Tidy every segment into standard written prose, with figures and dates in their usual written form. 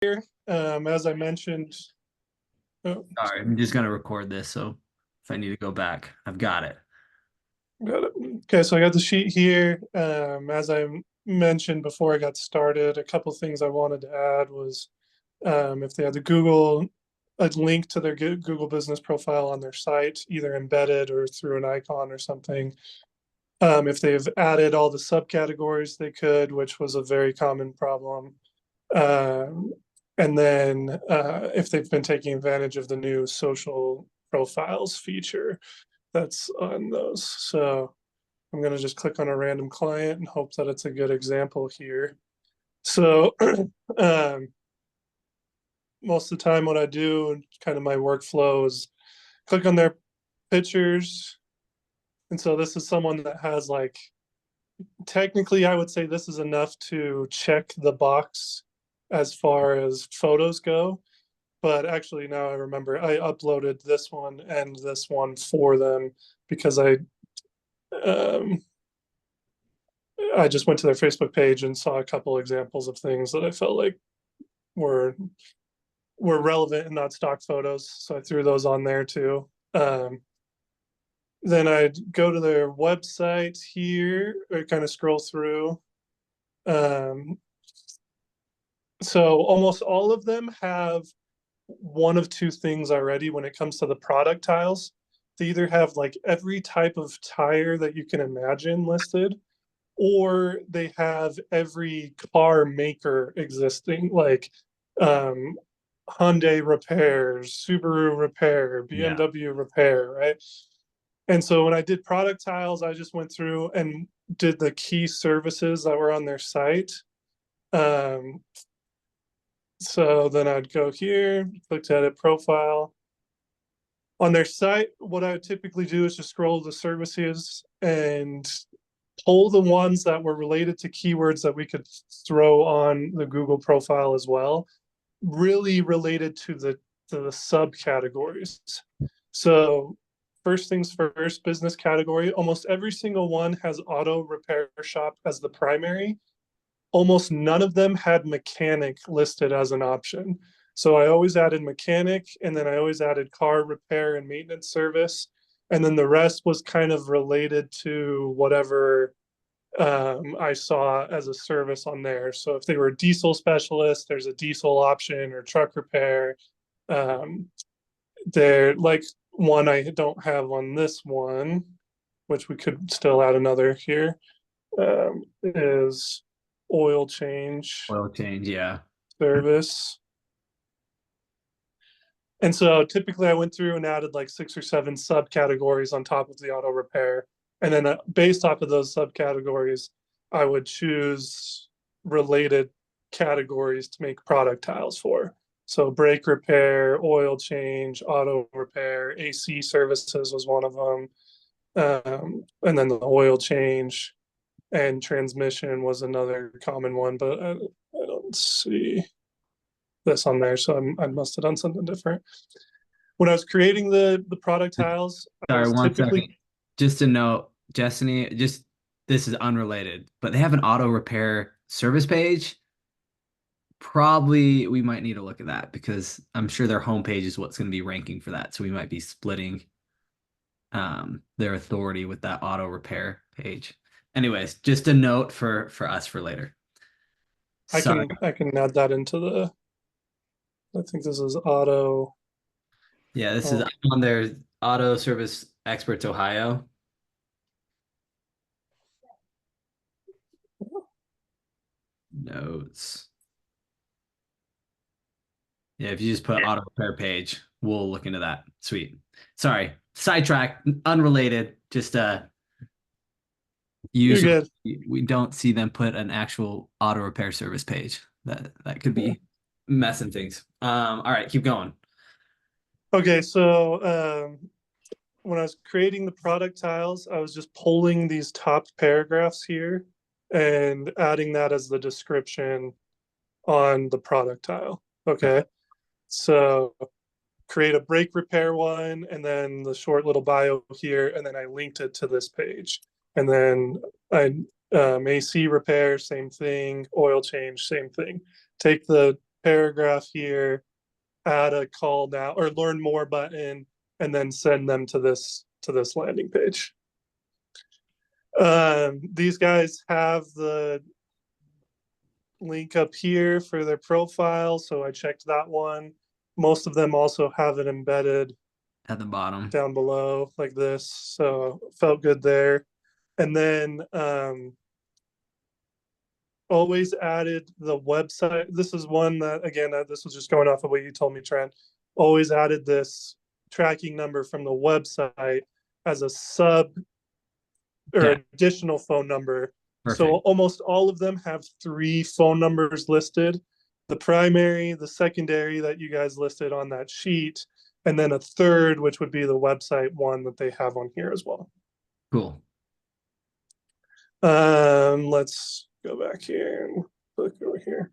As I mentioned, oh, Sorry, I'm just gonna record this, so if I need to go back, I've got it. got it. Okay, so I got the sheet here. As I mentioned before I got started, a couple things I wanted to add was if they had a link to their Google business profile on their site, either embedded or through an icon or something. If they've added all the subcategories they could, which was a very common problem. Um, and then if they've been taking advantage of the new social profiles feature that's on those. So I'm going to just click on a random client and hope that it's a good example here. So um, most of the time what I do, kind of my workflow is click on their pictures. And so this is someone that has like, technically I would say this is enough to check the box as far as photos go. But actually now I remember I uploaded this one and this one for them because um, I just went to their Facebook page and saw a couple examples of things that I felt like were were relevant and not stock photos. So I threw those on there too. Then I'd go to their website here or kind of scroll through. Um, so almost all of them have one of two things already when it comes to the product tiles. They either have like every type of tire that you can imagine listed, or they have every car maker existing, like um, Hyundai repairs, Subaru repair, Yeah. BMW repair, right? And so when I did product tiles, I just went through and did the key services that were on their site. Um, so then I'd go here, click to edit profile. On their site, what I would typically do is just scroll the services and pull the ones that were related to keywords that we could throw on the Google profile as well, really related to the subcategories. So first things first, business category, almost every single one has auto repair shop as the primary. Almost none of them had mechanic listed as an option. So I always added mechanic, and then I always added car repair and maintenance service. And then the rest was kind of related to whatever I saw as a service on there. So if they were a diesel specialist, there's a diesel option or truck repair. Um, they're like one I don't have on this one, which we could still add another here, is oil change Oil change, yeah. service. And so typically I went through and added like 6 or 7 subcategories on top of the auto repair. And then based off of those subcategories, I would choose related categories to make product tiles for. So brake repair, oil change, auto repair, AC services was one of them. And then the oil change and transmission was another common one, but I don't see this on there, so I must have done something different. When I was creating the product tiles, I Sorry, was one second. typically Just to note, Destiny, just this is unrelated, but they have an auto repair service page. Probably we might need to look at that because I'm sure their homepage is what's going to be ranking for that. So we might be splitting their authority with that auto repair page. Anyways, just a note for us for later. Sorry. I can add that into the. I think this is auto. Yeah, this is Oh, on their Auto Service Experts Ohio notes. Yeah, if you just put auto repair page, we'll look into that. Sweet. Sorry, sidetrack, unrelated. Just you're usually good. we don't see them put an actual auto repair service page. That could be messing things. All right, keep going. Okay, so when I was creating the product tiles, I was just pulling these top paragraphs here and adding that as the description on the product tile. Okay, so create a brake repair one and then the short little bio here, and then I linked it to this page. And then I AC repair, same thing, oil change, same thing. Take the paragraph here, add a call now or learn more button, and then send them to this landing page. These guys have the link up here for their profile, so I checked that one. Most of them also have it embedded At the bottom. down below like this, so felt good there. And then always added the website. This is one that, again, this was just going off of what you told me, Trent. Always added this tracking number from the website as a sub or Yeah. additional phone number. Perfect. So almost all of them have 3 phone numbers listed: the primary, the secondary that you guys listed on that sheet, and then a third, which would be the website one that they have on here as well. Cool. Let's go back here and look over here.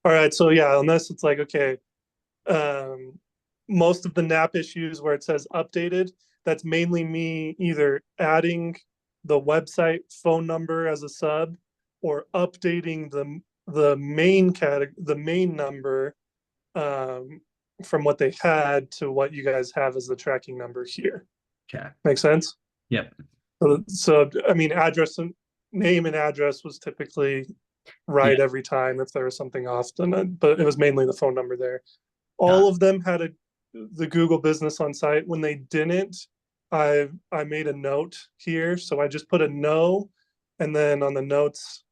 All right, so yeah, unless it's like, okay, most of the NAP issues where it says updated, that's mainly me either adding the website phone number as a sub or updating the main number from what they had to what you guys have as the tracking number here. Okay. Make sense? Yep. So I mean, address and name and address was typically right Yeah. every time if there was something off, but it was mainly the phone number there. All of them had the Google Business on site. When they didn't, I made a note here, so I just put a no, and then on the notes,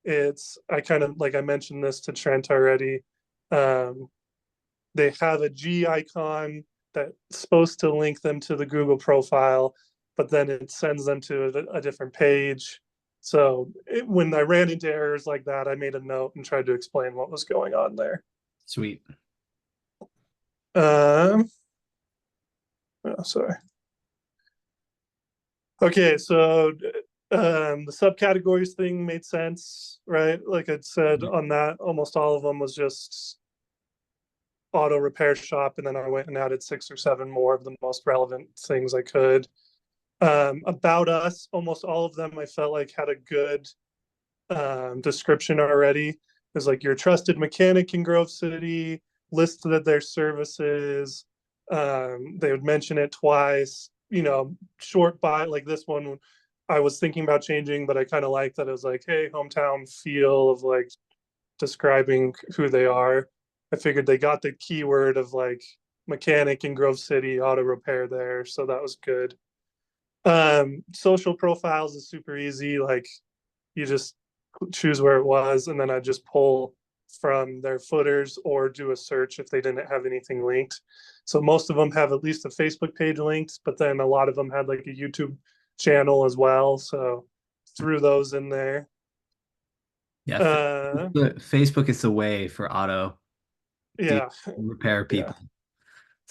I kind of, like I mentioned this to Trent already. They have a G icon that's supposed to link them to the Google profile, but then it sends them to a different page. So when I ran into errors like that, I made a note and tried to explain what was going on there. Sweet. Oh, sorry. Okay, so the subcategories thing made sense, right? Like I said on that, almost all of them was just auto repair shop, and then I went and added 6 or 7 more of the most relevant things I could. About us, almost all of them I felt like had a good description already. It was like your trusted mechanic in Grove City, listed their services. They would mention it twice, short by like this one. I was thinking about changing, but I kind of like that it was like, hey, hometown feel of like describing who they are. I figured they got the keyword of like mechanic in Grove City, auto repair there, so that was good. Social profiles is super easy. Like you just choose where it was, and then I just pull from their footers or do a search if they didn't have anything linked. So most of them have at least a Facebook page linked, but then a lot of them had like a YouTube channel as well. So threw those in there. Yeah. Facebook is the way for auto Yeah. repair people.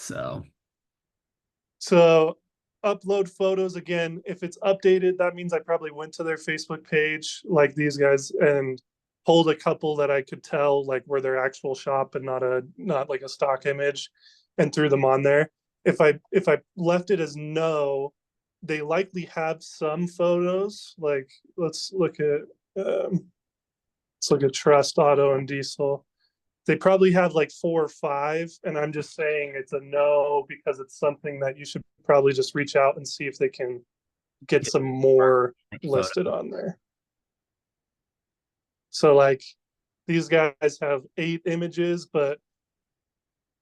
Yeah. So upload photos again. If it's updated, that means I probably went to their Facebook page like these guys and pulled a couple that I could tell like were their actual shop and not like a stock image, and threw them on there. If I left it as no, they likely have some photos. Like let's look at Trust Auto and Diesel. They probably have like 4 or 5, and I'm just saying it's a no because it's something that you should probably just reach out and see if they can get some more listed on there. So like these guys have 8 images, but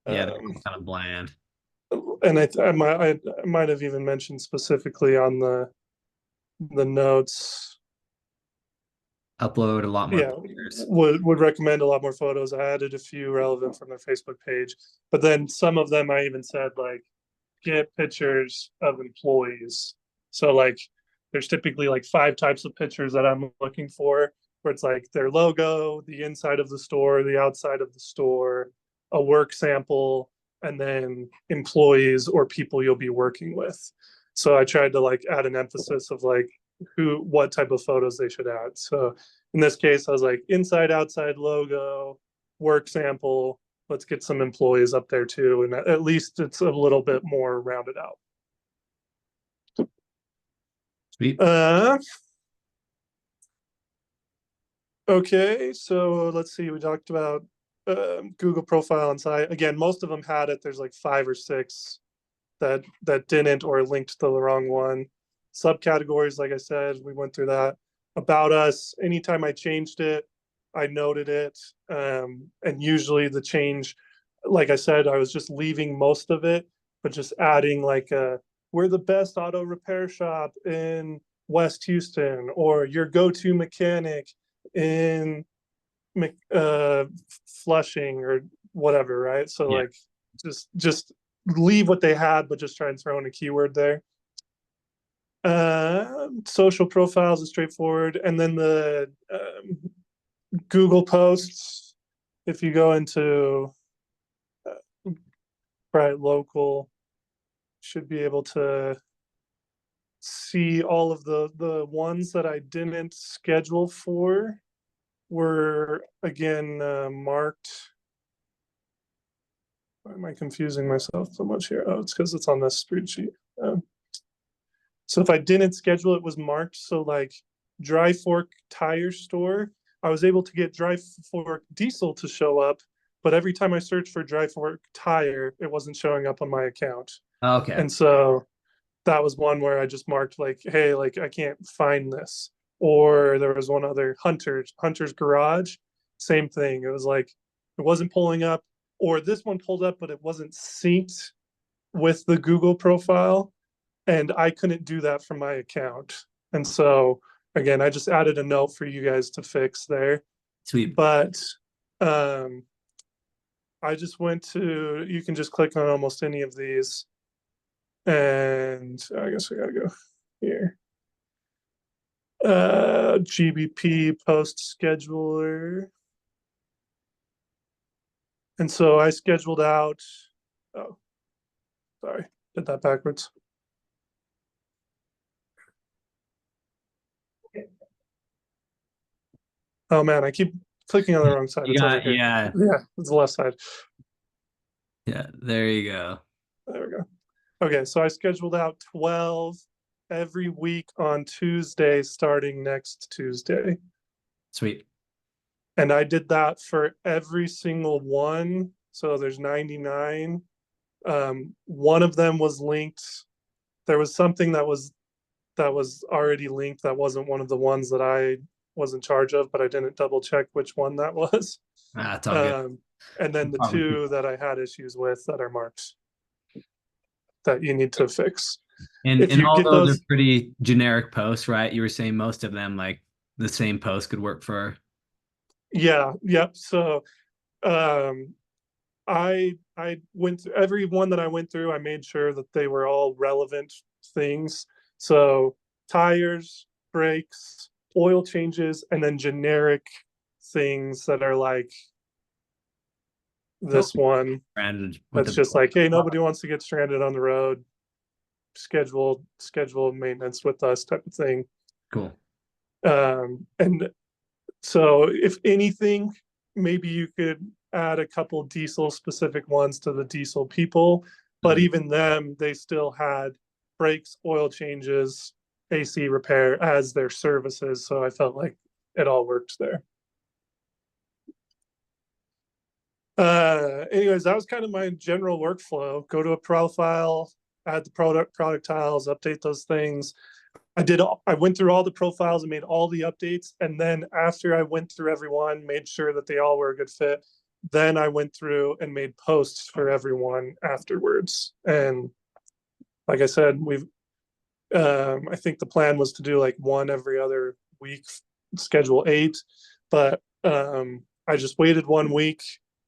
yeah, they're kind of bland. And I might have even mentioned specifically on the notes. Upload a lot more. Yeah, would recommend a lot more photos. I added a few relevant from their Facebook page, but then some of them I even said like get pictures of employees. So like there's typically like 5 types of pictures that I'm looking for, where it's like their logo, the inside of the store, the outside of the store, a work sample, and then employees or people you'll be working with. So I tried to like add an emphasis of like what type of photos they should add. So in this case, I was like inside, outside logo, work sample. Let's get some employees up there too, and at least it's a little bit more rounded out. Sweet. Okay, so let's see. We talked about Google profile inside. Again, most of them had it. There's like 5 or 6 that didn't or linked to the wrong one. Subcategories, like I said, we went through that. About us, anytime I changed it, I noted it. And usually the change, like I said, I was just leaving most of it, but just adding like we're the best auto repair shop in West Houston, or your go-to mechanic in Flushing or whatever, right? So Yeah. like just leave what they had, but just try and throw in a keyword there. Social profiles is straightforward, and then the Google posts. If you go into right local, should be able to see all of the ones that I didn't schedule for were again marked. Why am I confusing myself so much here? Oh, it's because it's on this spreadsheet. So if I didn't schedule, it was marked. So like Dry Fork Tire Store, I was able to get Dry Fork Diesel to show up, but every time I searched for Dry Fork Tire, it wasn't showing up on my account. Okay. And so that was one where I just marked like, hey, like I can't find this. Or there was one other Hunter's Garage, same thing. It was like it wasn't pulling up, or this one pulled up, but it wasn't synced with the Google profile, and I couldn't do that from my account. And so again, I just added a note for you guys to fix there. Sweet. But I just went to, you can just click on almost any of these. And I guess we gotta go here. GBP post scheduler. And so I scheduled out, oh, sorry, did that backwards. Oh man, I keep clicking on the wrong side. You It's over got, here. yeah. Yeah, it's the left side. Yeah, there you go. There we go. Okay, so I scheduled out 12 every week on Tuesday, starting next Tuesday. Sweet. And I did that for every single one. So there's 99. One of them was linked. There was something that was already linked that wasn't one of the ones that I was in charge of, but I didn't double check which one that was. It's all good. And then the Probably. 2 that I had issues with that are marked that you need to fix. And If and you all get those those, are pretty generic posts, right? You were saying most of them, like the same post could work for. yeah, yep. So I went through every one that I went through, I made sure that they were all relevant things. So tires, brakes, oil changes, and then generic things that are like this one. Branded with That's just like, hey, nobody wants to get stranded on the road. Schedule maintenance with us type of thing. Cool. And so if anything, maybe you could add a couple diesel specific ones to the diesel people, but even them, they still had brakes, oil changes, AC repair as their services. So I felt like it all worked there. Anyways, that was kind of my general workflow. Go to a profile, add the product tiles, update those things. I went through all the profiles and made all the updates. And then after I went through everyone, made sure that they all were a good fit. Then I went through and made posts for everyone afterwards. And like I said, I think the plan was to do like one every other week, schedule 8, but I just waited 1 week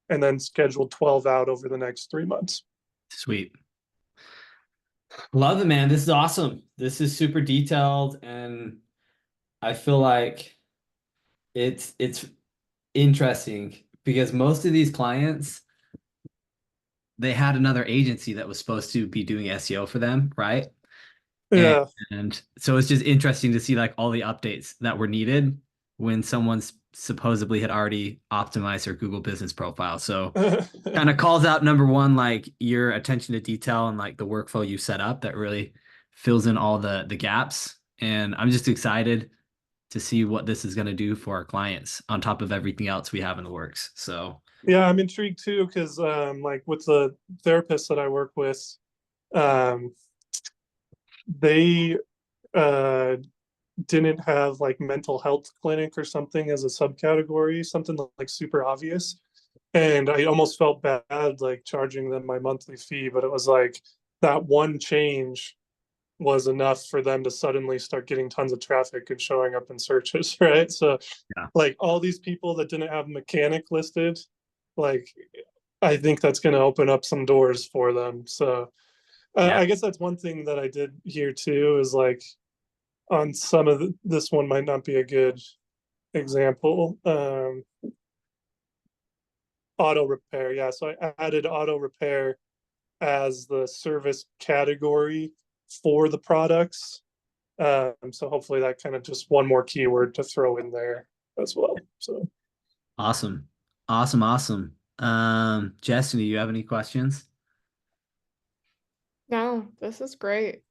and then scheduled 12 out over the next 3 months. Sweet. Love it, man. This is awesome. This is super detailed, and I feel like it's interesting because most of these clients, they had another agency that was supposed to be doing SEO for them, right? Yeah. And so it's just interesting to see like all the updates that were needed when someone's supposedly had already optimized their Google business profile. So kind of calls out number one, like your attention to detail and like the workflow you set up that really fills in all the gaps. And I'm just excited to see what this is going to do for our clients on top of everything else we have in the works. So Yeah, I'm intrigued too because like with the therapists that I work with, um, they uh didn't have like mental health clinic or something as a subcategory, something like super obvious. And I almost felt bad like charging them my monthly fee, but it was like that one change was enough for them to suddenly start getting tons of traffic and showing up in searches, right? So Yeah. like all these people that didn't have mechanic listed, like I think that's going to open up some doors for them. So Yeah. I guess that's one thing that I did here too is like on some of this one might not be a good example. Auto repair, yeah. So I added auto repair as the service category for the products. So hopefully that kind of just one more keyword to throw in there as well. So Awesome. Awesome. Awesome. Jess, do you have any questions? No, this is great.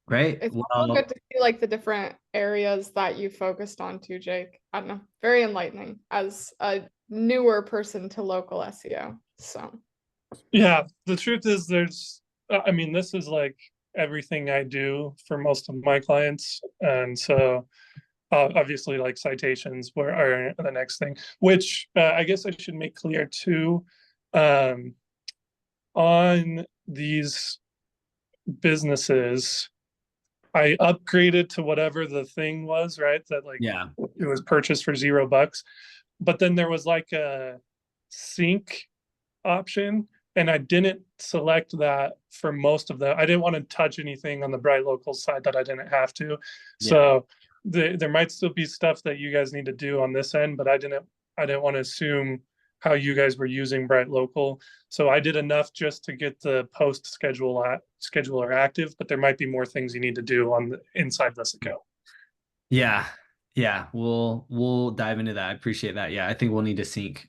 Great. It's also Well, good to see like the different areas that you focused on too, Jake. I don't know, very enlightening as a newer person to local SEO. So yeah, the truth is there's I mean this is like everything I do for most of my clients. And so obviously like citations are the next thing, which I guess I should make clear too. Um, on these businesses, I upgraded to whatever the thing was, right? That like yeah. it was purchased for $0, but then there was like a sync option, and I didn't select that for most of them. I didn't want to touch anything on the Bright Local side that I didn't have to. Yeah. So there might still be stuff that you guys need to do on this end, but I didn't want to assume how you guys were using Bright Local. So I did enough just to get the post scheduler active, but there might be more things you need to do on the inside this account. Yeah. Yeah. We'll dive into that. I appreciate that. Yeah. I think we'll need to sync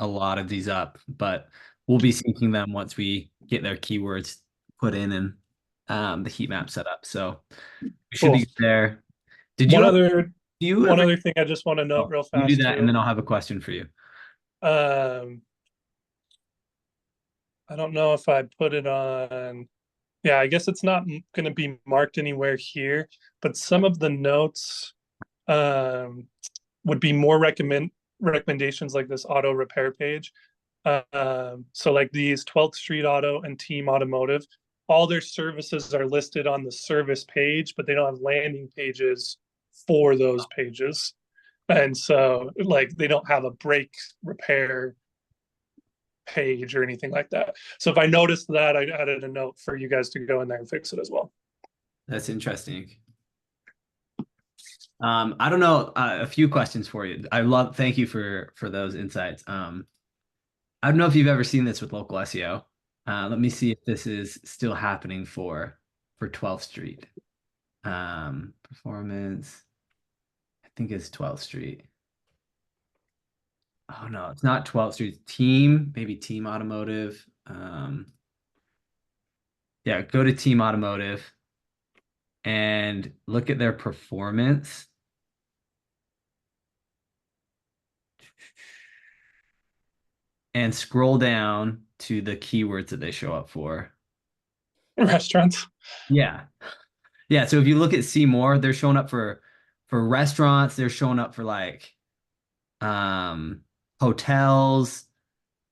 a lot of these up, but we'll be syncing them once we get their keywords put in and the heat map set up. So we should Cool. be there. Did One you ever, other do you one ever, other thing I just want to note oh, real you do fast that and too. then I'll have a question for you. Um, I don't know if I put it on. Yeah, I guess it's not going to be marked anywhere here, but some of the notes um, would be more recommendations like this auto repair page. So like these 12th Street Auto and Team Automotive, all their services are listed on the service page, but they don't have landing pages for those pages. And so like they don't have a brake repair page or anything like that. So if I noticed that, I added a note for you guys to go in there and fix it as well. That's interesting. I don't know, a few questions for you. Thank you for those insights. I don't know if you've ever seen this with local SEO. Let me see if this is still happening for 12th Street. Performance, I think it's 12th Street. Oh no, it's not 12th Street. Team, maybe Team Automotive. Yeah, go to Team Automotive and look at their performance. And scroll down to the keywords that they show up for. Restaurants. Yeah. Yeah. So if you look at see more, they're showing up for restaurants, they're showing up for like hotels,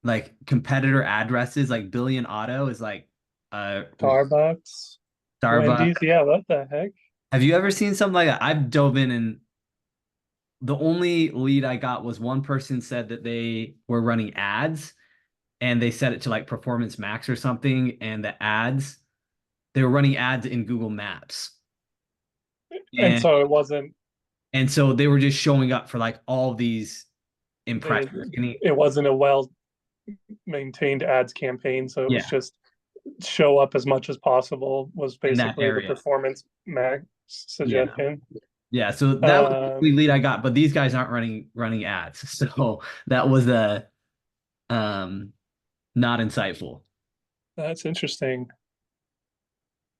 like competitor addresses, like Billion Auto is like Starbucks. Starbucks. Wendy's. Yeah, what the heck? Have you ever seen something like that? I've dove in and the only lead I got was one person said that they were running ads and they set it to like Performance Max or something, and the ads they were running ads in Google Maps. And And so it wasn't so they were just showing up for like all these they, impressions. it wasn't a well maintained ads campaign, so it was Yeah, just show up as much as possible was in that basically the area. Performance Max Yeah. suggestion. Yeah. So that was the lead I got, but these guys aren't running ads. So that was a not insightful. That's interesting.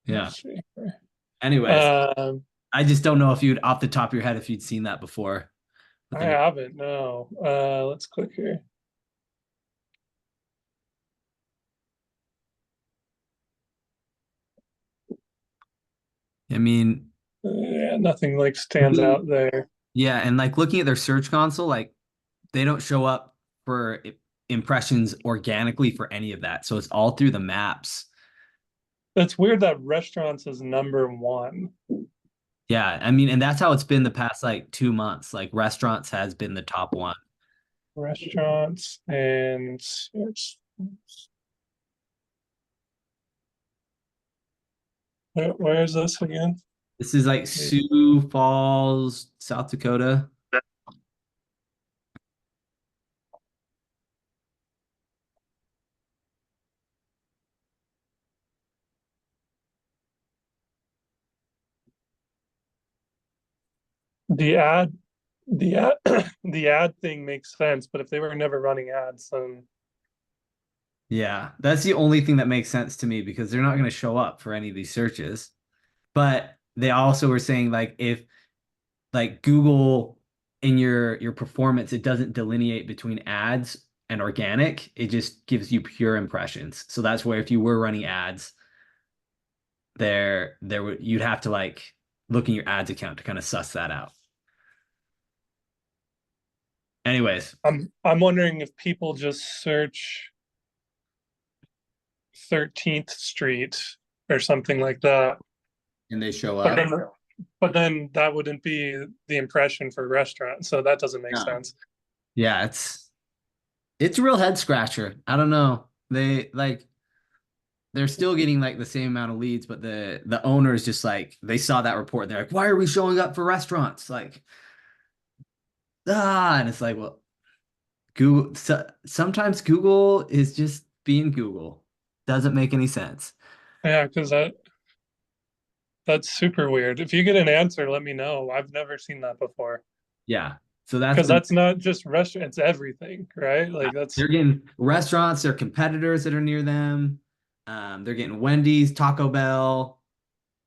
Yeah. Let's see. Anyways, I just don't know if off the top of your head if you'd seen that before. I haven't, no. Let's click here. I mean, Yeah, nothing like stands out there. yeah, and like looking at their search console, like they don't show up for impressions organically for any of that. So it's all through the maps. It's weird that restaurants is number one. Yeah, I mean, and that's how it's been the past like 2 months. Like restaurants has been the top one. Restaurants and where is this again? This is like Sioux Falls, South Dakota. The ad, the ad, the ad thing makes sense, but if they were never running ads, then Yeah, that's the only thing that makes sense to me because they're not going to show up for any of these searches. But they also were saying like if like Google in your performance, it doesn't delineate between ads and organic. It just gives you pure impressions. So that's where if you were running ads, there would you'd have to like look in your ads account to kind of suss that out. Anyways, I'm wondering if people just search 13th Street or something like that. and they show But up. then, but then that wouldn't be the impression for restaurant, so that doesn't make No. sense. Yeah, it's a real head scratcher. I don't know. They like they're still getting like the same amount of leads, but the owner is just like they saw that report and they're like, why are we showing up for restaurants? Like, and it's like, well, Google sometimes Google is just being Google. Doesn't make any sense. Yeah, because that's super weird. If you get an answer, let me know. I've never seen that before. Yeah. So that's Because been that's not just restaurant, it's everything, right? Like that's they're getting restaurants, their competitors that are near them. They're getting Wendy's, Taco Bell,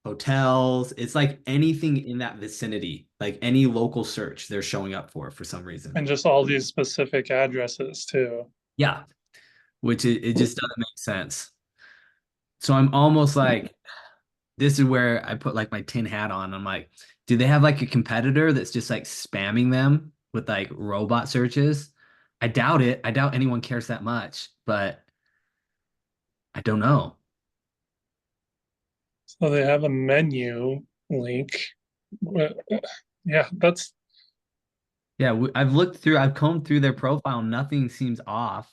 hotels. It's like anything in that vicinity, like any local search, they're showing up for some reason. and just all these specific addresses too. Yeah, which it just doesn't make sense. So I'm almost like, this is where I put like my tin hat on. I'm like, do they have like a competitor that's just like spamming them with like robot searches? I doubt it. I doubt anyone cares that much, but I don't know. So they have a menu link. Yeah, that's Yeah, I've looked through, I've combed through their profile. Nothing seems off.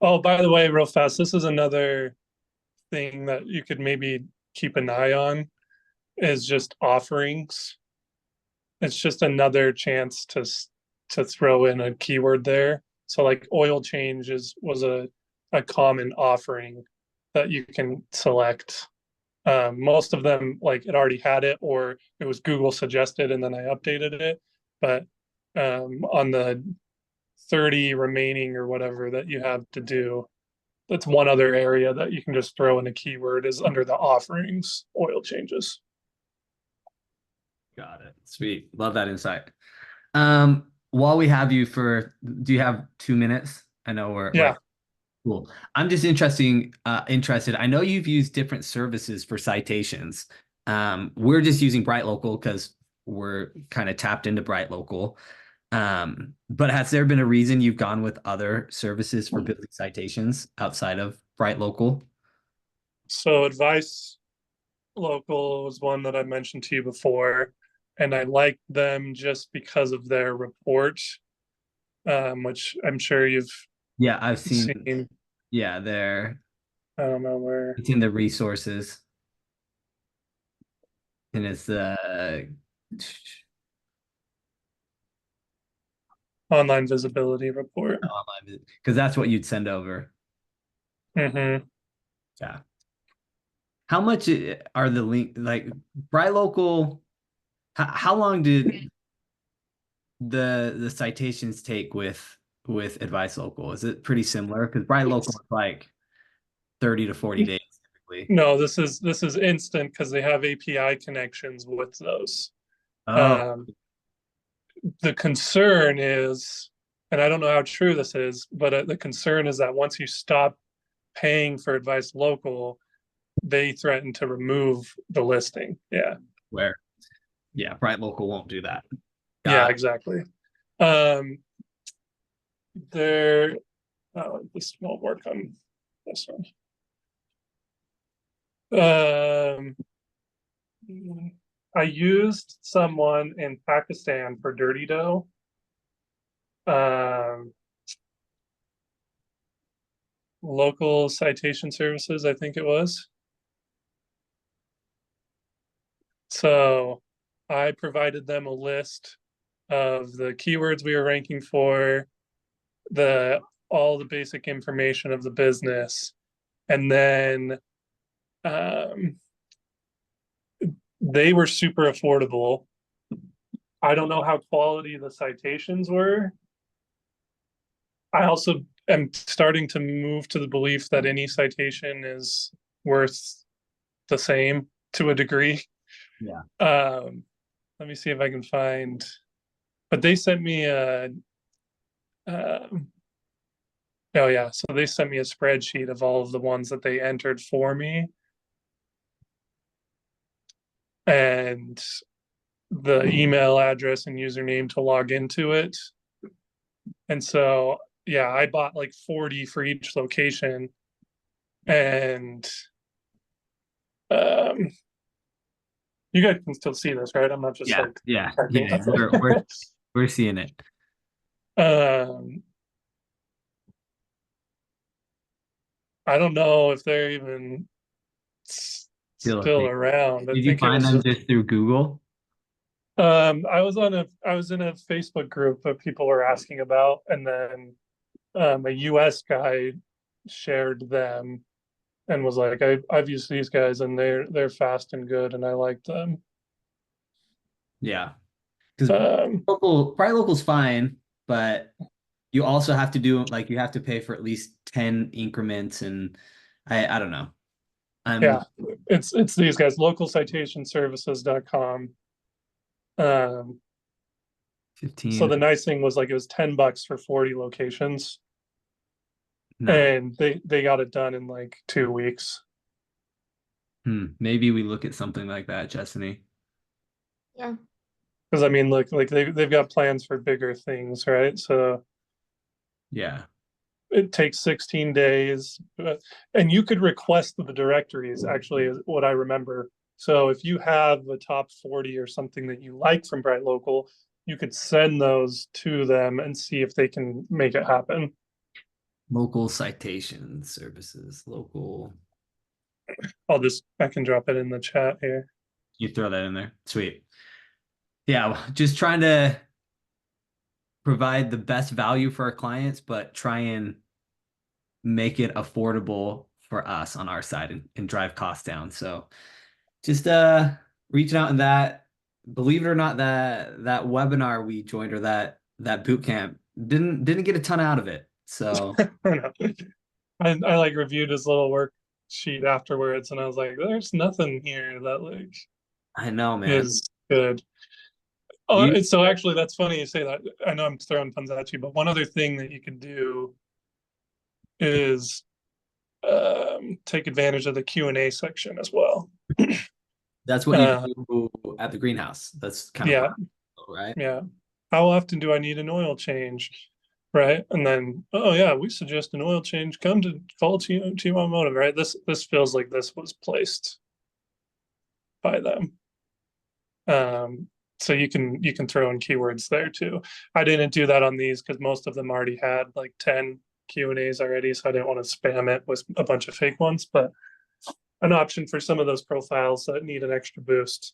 oh, by the way, real fast, this is another thing that you could maybe keep an eye on is just offerings. It's just another chance to throw in a keyword there. So like oil change was a common offering that you can select. Most of them like it already had it or it was Google suggested and then I updated it. But on the 30 remaining or whatever that you have to do, that's one other area that you can just throw in a keyword is under the offerings oil changes. Got it. Sweet. Love that insight. While we have you do you have 2 minutes? I know we're Yeah. cool. I'm just interested. I know you've used different services for citations. We're just using Bright Local because we're kind of tapped into Bright Local. But has there been a reason you've gone with other services for building citations outside of Bright Local? So Advice Local was one that I mentioned to you before, and I like them just because of their report, which I'm sure you've Yeah, I've seen. seen. Yeah, I don't know where. it's in the resources, and it's the Online visibility report. online because that's what you'd send over. Mm-hmm. Yeah. How much are the link like Bright Local? How long did the citations take with Advice Local? Is it pretty similar? Because Bright Local is like 30 to 40 days typically. No, this is instant because they have API connections with those. Oh, Um, the concern is, and I don't know how true this is, but the concern is that once you stop paying for Advice Local, they threatened to remove the listing. Yeah. Where, yeah, Bright Local won't do that. Yeah, Got it. exactly. There, this won't work on this one. I used someone in Pakistan for Dirty Dough. Local citation services, I think it was. So I provided them a list of the keywords we were ranking for, all the basic information of the business, and then they were super affordable. I don't know how quality the citations were. I also am starting to move to the belief that any citation is worth the same to a degree. Yeah. Let me see if I can find, but they sent me a, oh yeah, so they sent me a spreadsheet of all of the ones that they entered for me. And the email address and username to log into it. And so, yeah, I bought like 40 for each location. And you guys can still see this, right? I'm not just like we're seeing it. I don't know if they're even still around. Did you find them just through Google? I was in a Facebook group that people were asking about, and then a US guy shared them and was like, I've used these guys and they're fast and good and I like them. Yeah. Because Bright Local's fine, but you also have to do, like, you have to pay for at least 10 increments, and I don't know. Yeah, it's these guys, localcitationservices.com. 15. So the nice thing was, like, it was $10 for 40 locations. No. And they got it done in like 2 weeks. Maybe we look at something like that, Chesney. Yeah. Because I mean, look, like they've got plans for bigger things, right? So yeah, it takes 16 days, and you could request the directories, actually, is what I remember. So if you have the top 40 or something that you like from Bright Local, you could send those to them and see if they can make it happen. Local citation services, local. I can drop it in the chat here. You throw that in there. Sweet. Yeah, just trying to provide the best value for our clients, but try and make it affordable for us on our side and drive costs down. So just reaching out in that. Believe it or not, that webinar we joined, or that boot camp, didn't get a ton out of it. So I like reviewed his little worksheet afterwards, and I was like, "There's nothing here that like I know, man, is good." Oh, so actually, that's funny you say that. I know I'm throwing puns at you, but one other thing that you can do is take advantage of the Q&A section as well. That's what you do at the greenhouse. That's kind of right. Yeah. How often do I need an oil change? Right. And then, oh yeah, we suggest an oil change. Come to call Team Automotive, right? This feels like this was placed by them. So you can throw in keywords there too. I didn't do that on these because most of them already had like 10 Q&As already, so I didn't want to spam it with a bunch of fake ones, but an option for some of those profiles that need an extra boost.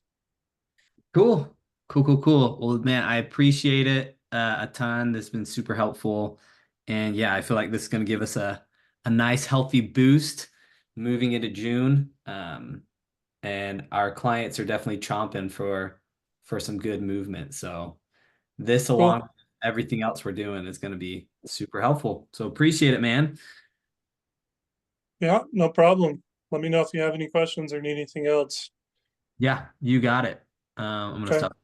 Cool. Well, man, I appreciate it a ton. This has been super helpful. And yeah, I feel like this is going to give us a nice, healthy boost moving into June. And our clients are definitely chomping for some good movement. So this, along with everything else we're doing, is going to be super helpful. So appreciate it, man. Yeah, no problem. Let me know if you have any questions or need anything else. Yeah, you got it. I'm going to stop.